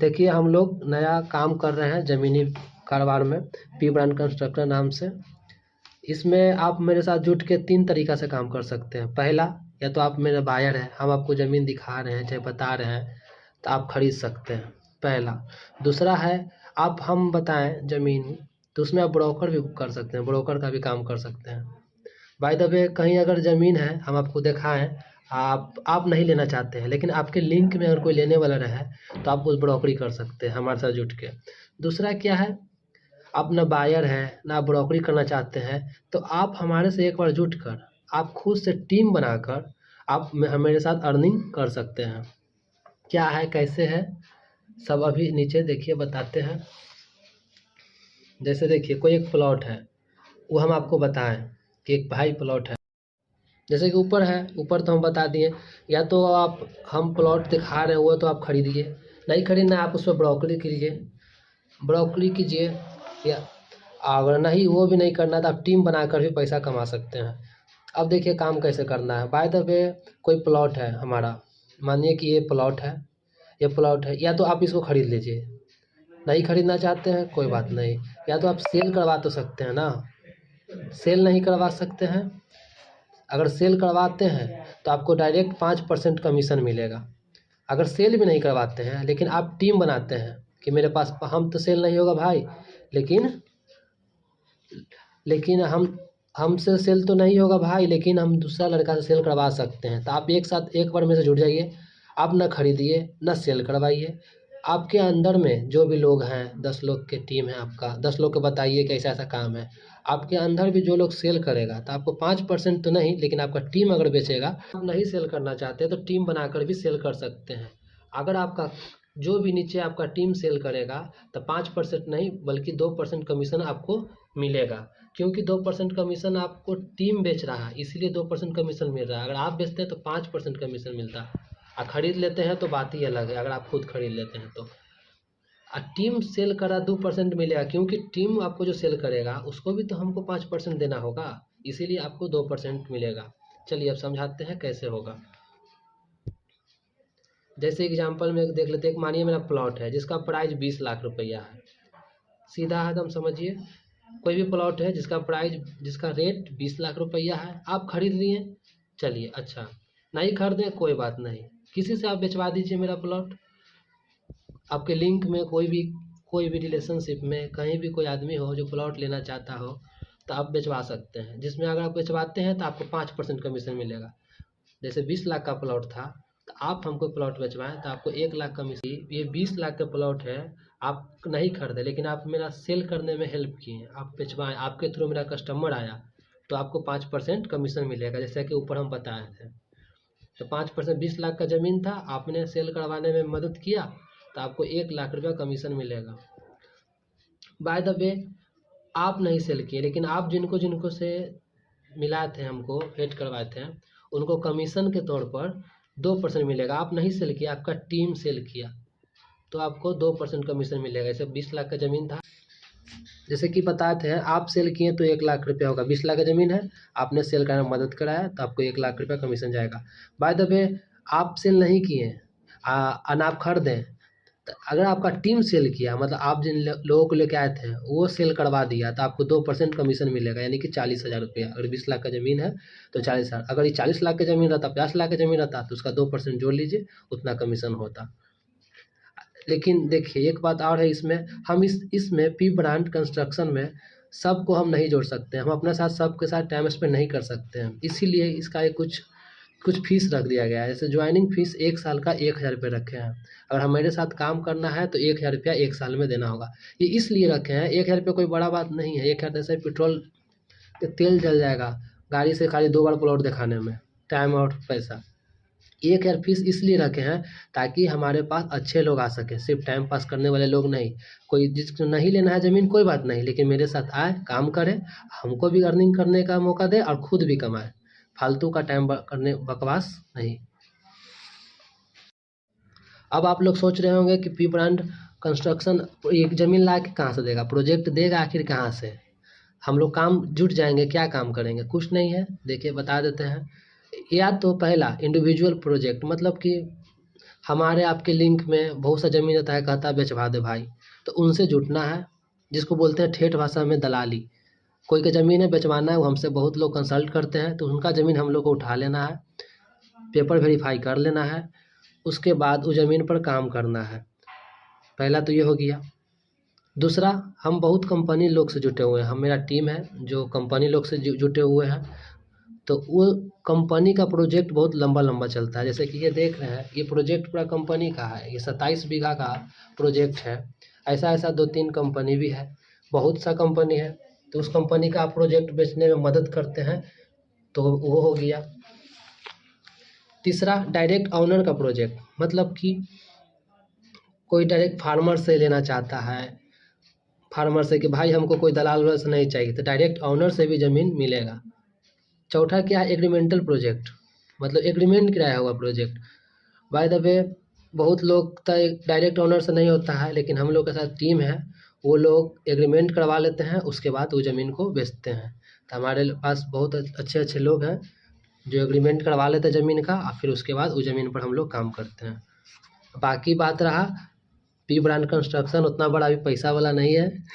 देखिए हम लोग नया काम कर रहे हैं ज़मीनी कारोबार में, पी ब्रांड कंस्ट्रक्टर नाम से। इसमें आप मेरे साथ जुट के 3 तरीक़ा से काम कर सकते हैं। पहला, या तो आप मेरे बायर हैं, हम आपको ज़मीन दिखा रहे हैं चाहे बता रहे हैं तो आप खरीद सकते हैं, पहला। दूसरा है, आप हम बताएं ज़मीन तो उसमें आप ब्रोकर भी कर सकते हैं, ब्रोकर का भी काम कर सकते हैं। बाय द वे, कहीं अगर ज़मीन है हम आपको दिखाएं, आप नहीं लेना चाहते हैं लेकिन आपके लिंक में अगर कोई लेने वाला रहे तो आप उस ब्रोकरी कर सकते हैं हमारे साथ जुट के। दूसरा क्या है, आप ना बायर हैं ना ब्रोकरी करना चाहते हैं तो आप हमारे से एक बार जुट कर आप खुद से टीम बनाकर आप मेरे साथ अर्निंग कर सकते हैं। क्या है कैसे है सब अभी नीचे देखिए बताते हैं। जैसे देखिए कोई एक प्लॉट है, वो हम आपको बताएं कि एक भाई प्लॉट है, जैसे कि ऊपर है, ऊपर तो हम बता दिए। या तो आप हम प्लॉट दिखा रहे हैं वो तो आप खरीदिए, नहीं खरीदना आप उस पर ब्रोकरी कीजिए, ब्रोकरी कीजिए। या अगर नहीं वो भी नहीं करना तो आप टीम बनाकर भी पैसा कमा सकते हैं। अब देखिए काम कैसे करना है। बाय द वे, कोई प्लॉट है हमारा, मानिए कि ये प्लॉट है, ये प्लॉट है, या तो आप इसको खरीद लीजिए, नहीं खरीदना चाहते हैं कोई बात नहीं, या तो आप सेल करवा तो सकते हैं ना। सेल नहीं करवा सकते हैं, अगर सेल करवाते हैं तो आपको डायरेक्ट 5% कमीशन मिलेगा। अगर सेल भी नहीं करवाते हैं लेकिन आप टीम बनाते हैं कि मेरे पास, हम तो सेल नहीं होगा भाई, लेकिन हमसे सेल तो नहीं होगा भाई, लेकिन हम दूसरा लड़का से सेल करवा सकते हैं, तो आप एक साथ एक बार में से जुड़ जाइए। आप ना खरीदिए ना सेल करवाइए, आपके अंदर में जो भी लोग हैं, 10 लोग के टीम है आपका, 10 लोग को बताइए कि ऐसा ऐसा काम है। आपके अंदर भी जो लोग सेल करेगा तो आपको 5% तो नहीं, लेकिन आपका टीम अगर बेचेगा, आप नहीं सेल करना चाहते तो टीम बनाकर भी सेल कर सकते हैं। अगर आपका जो भी नीचे आपका टीम सेल करेगा तो 5% नहीं बल्कि 2% कमीशन आपको मिलेगा, क्योंकि 2% कमीशन आपको टीम बेच रहा है इसलिए 2% कमीशन मिल रहा है। अगर आप बेचते हैं तो 5% कमीशन मिलता है, और खरीद लेते हैं तो बात ही अलग है। अगर आप खुद खरीद लेते हैं तो टीम सेल करा 2% मिलेगा, क्योंकि टीम आपको जो सेल करेगा उसको भी तो हमको 5% देना होगा, इसीलिए आपको 2% मिलेगा। चलिए अब समझाते हैं कैसे होगा। जैसे एग्जांपल में देख लेते हैं, मानिए मेरा प्लॉट है जिसका प्राइस 20 लाख रुपया है, सीधा एकदम समझिए। कोई भी प्लॉट है जिसका प्राइस, जिसका रेट 20 लाख रुपया है, आप खरीद लिए, चलिए अच्छा। नहीं खरीदें कोई बात नहीं, किसी से आप बेचवा दीजिए मेरा प्लॉट। आपके लिंक में कोई भी रिलेशनशिप में कहीं भी कोई आदमी हो जो प्लॉट लेना चाहता हो तो आप बेचवा सकते हैं, जिसमें अगर आप बेचवाते हैं तो आपको 5% कमीशन मिलेगा। जैसे 20 लाख का प्लॉट था तो आप हमको प्लॉट बेचवाएं तो आपको 1 लाख कमीशन। ये 20 लाख का प्लॉट है, आप नहीं खरीदे लेकिन आप मेरा सेल करने में हेल्प किए, आप बेचवाएं, आपके थ्रू मेरा कस्टमर आया तो आपको 5% कमीशन मिलेगा, जैसे कि ऊपर हम बताए थे। तो 5%, 20 लाख का ज़मीन था, आपने सेल करवाने में मदद किया तो आपको 1 लाख रुपया कमीशन मिलेगा। बाय द वे, आप नहीं सेल किए लेकिन आप जिनको जिनको से मिलाए थे, हमको भेंट करवाए थे, उनको कमीशन के तौर पर 2% मिलेगा। आप नहीं सेल किया, आपका टीम सेल किया तो आपको 2% कमीशन मिलेगा। जैसे 20 लाख का ज़मीन था, जैसे कि बताते हैं, आप सेल किए तो 1 लाख रुपया होगा। 20 लाख का ज़मीन है, आपने सेल करने में मदद कराया तो आपको 1 लाख रुपया कमीशन जाएगा। बाय द वे, आप सेल नहीं किए और आप खरीदें, तो अगर आपका टीम सेल किया, मतलब आप जिन लोगों को लेके आए थे वो सेल करवा दिया तो आपको 2% कमीशन मिलेगा, यानी कि 40,000 रुपया। अगर 20 लाख का ज़मीन है तो 40,000, अगर ये 40 लाख का ज़मीन रहता, 50 लाख का ज़मीन रहता तो उसका 2% जोड़ लीजिए, उतना कमीशन होता। लेकिन देखिए एक बात और है इसमें, हम इसमें पी ब्रांड कंस्ट्रक्शन में सबको हम नहीं जोड़ सकते, हम अपने साथ सबके साथ टाइम स्पेंड नहीं कर सकते हैं, इसीलिए इसका एक कुछ फीस रख दिया गया है। जैसे ज्वाइनिंग फीस 1 साल का 1,000 रुपये रखे हैं। अगर हमारे साथ काम करना है तो 1,000 रुपया 1 साल में देना होगा। ये इसलिए रखे हैं, 1,000 रुपये कोई बड़ा बात नहीं है, 1,000 जैसे पेट्रोल के तेल जल जाएगा गाड़ी से खाली 2 बार प्लॉट दिखाने में, टाइम और पैसा। 1,000 फीस इसलिए रखे हैं ताकि हमारे पास अच्छे लोग आ सकें, सिर्फ टाइम पास करने वाले लोग नहीं। कोई जिसको नहीं लेना है ज़मीन कोई बात नहीं, लेकिन मेरे साथ आए, काम करे, हमको भी अर्निंग करने का मौका दे और खुद भी कमाए, फालतू का टाइम करने बकवास नहीं। अब आप लोग सोच रहे होंगे कि पी ब्रांड कंस्ट्रक्शन एक ज़मीन ला के कहाँ से देगा, प्रोजेक्ट देगा आखिर कहाँ से, हम लोग काम जुट जाएंगे, क्या काम करेंगे, कुछ नहीं है। देखिए बता देते हैं। या तो पहला इंडिविजुअल प्रोजेक्ट, मतलब कि हमारे आपके लिंक में बहुत सा ज़मीन रहता है, कहता है बेचवा दे भाई, तो उनसे जुटना है, जिसको बोलते हैं ठेठ भाषा में दलाली। कोई की ज़मीन है बेचवाना है, वो हमसे बहुत लोग कंसल्ट करते हैं, तो उनका ज़मीन हम लोग को उठा लेना है, पेपर वेरीफाई कर लेना है, उसके बाद उस ज़मीन पर काम करना है। पहला तो ये हो गया। दूसरा, हम बहुत कंपनी लोग से जुटे हुए हैं, हम मेरा टीम है जो कंपनी लोग से जुटे हुए हैं, तो वो कंपनी का प्रोजेक्ट बहुत लंबा लंबा चलता है। जैसे कि ये देख रहे हैं, ये प्रोजेक्ट पूरा कंपनी का है, ये 27 बीघा का प्रोजेक्ट है। ऐसा ऐसा 2-3 कंपनी भी है, बहुत सा कंपनी है, तो उस कंपनी का आप प्रोजेक्ट बेचने में मदद करते हैं, तो वो हो गया। तीसरा, डायरेक्ट ऑनर का प्रोजेक्ट, मतलब कि कोई डायरेक्ट फार्मर से लेना चाहता है, फार्मर से कि भाई हमको कोई दलाल वलाल से नहीं चाहिए, तो डायरेक्ट ऑनर से भी ज़मीन मिलेगा। चौथा क्या है, एग्रीमेंटल प्रोजेक्ट, मतलब एग्रीमेंट कराया हुआ प्रोजेक्ट। बाय द वे, बहुत लोग का डायरेक्ट ऑनर से नहीं होता है, लेकिन हम लोग के साथ टीम है, वो लोग एग्रीमेंट करवा लेते हैं, उसके बाद वो ज़मीन को बेचते हैं। तो हमारे पास बहुत अच्छे अच्छे लोग हैं जो एग्रीमेंट करवा लेते हैं ज़मीन का, और फिर उसके बाद उस ज़मीन पर हम लोग काम करते हैं। बाकी बात रहा, पी ब्रांड कंस्ट्रक्शन उतना बड़ा अभी पैसा वाला नहीं है।